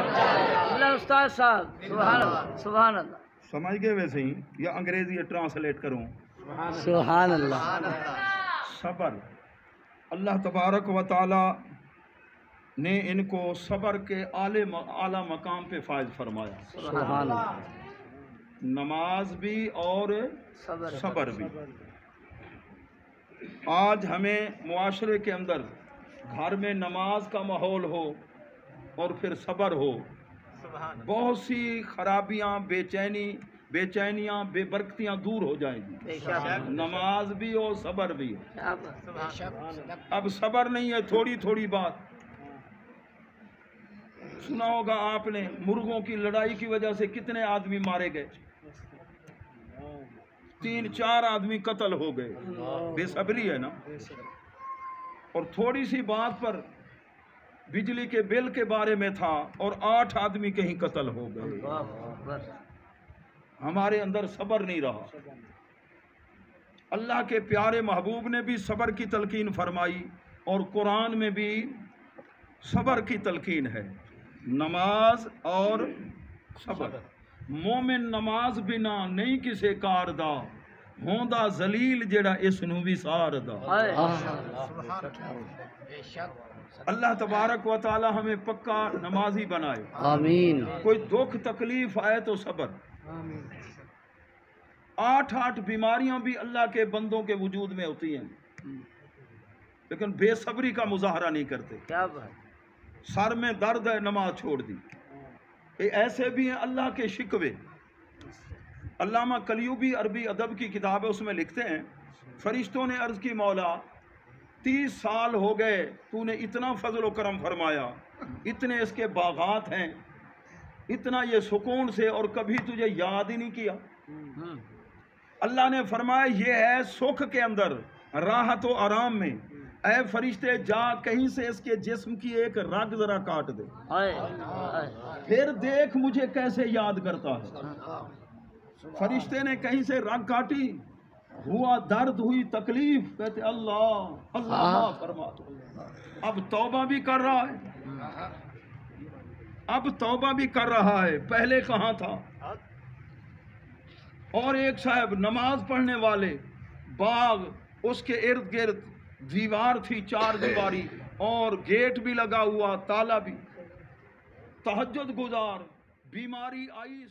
اللہ استاد صاحب سبحان اللہ سبحان اللہ. سمجھ گئے ویسے ہی یا انگریزی ٹرانسلیٹ کروں؟ سبحان اللہ. صبر، اللہ تبارک و تعالی نے ان کو صبر کے اعلیٰ مقام پہ فائز فرمایا. سبحان اللہ. نماز بھی اور صبر. صبر بھی. آج ہمیں معاشرے کے اندر گھر میں نماز کا ماحول ہو اور پھر صبر ہو، بہت سی خرابیاں، بے چینیاں، بے برکتیاں دور ہو جائیں گی. نماز بھی ہو، صبر بھی ہو. اب صبر نہیں ہے، تھوڑی تھوڑی بات. سنا ہوگا آپ نے مرغوں کی لڑائی کی وجہ سے کتنے آدمی مارے گئے، 3-4 آدمی قتل ہو گئے. بے صبری ہے نا. اور تھوڑی سی بات پر بجلی کے بل کے بارے میں تھا اور 8 آدمی کہیں قتل ہو گئے. ہمارے اندر صبر نہیں رہا. اللہ کے پیارے محبوب نے بھی صبر کی تلقین فرمائی اور قرآن میں بھی صبر کی تلقین ہے. نماز اور صبر. مومن نماز بنا نہیں کسے کار دا، ہوندا ذلیل جڑا اس نو بھی سار دا. اللہ تبارک و تعالی ہمیں پکا نمازی بنائے. آمین. کوئی دکھ تکلیف آئے تو صبر. 8 بیماریاں بھی اللہ کے بندوں کے وجود میں ہوتی ہیں لیکن بے صبری کا مظاہرہ نہیں کرتے. کیا بات. سر میں درد ہے، نماز چھوڑ دی. ایسے بھی ہیں اللہ کے شکوے. علامہ کلیوبی عربی ادب کی کتاب ہے، اس میں لکھتے ہیں فرشتوں نے عرض کی مولا 30 سال ہو گئے تو نے اتنا فضل و کرم فرمایا، اتنے اس کے باغات ہیں، اتنا یہ سکون سے، اور کبھی تجھے یاد ہی نہیں کیا. اللہ نے فرمایا یہ ہے سکھ کے اندر، راحت و آرام میں. اے فرشتے جا کہیں سے اس کے جسم کی ایک رگ ذرا کاٹ دے، پھر دیکھ مجھے کیسے یاد کرتا ہے. فرشتے نے کہیں سے رگ کاٹی، ہوا درد، ہوئی تکلیف، کہتے اللہ اللہ فرما دو. اب توبہ بھی کر رہا ہے، اب توبہ بھی کر رہا ہے، پہلے کہاں تھا. اور ایک صاحب نماز پڑھنے والے، باغ، اس کے ارد گرد دیوار تھی 4 دیواری اور گیٹ بھی لگا ہوا، تالا بھی. تہجد گزار، بیماری آئی.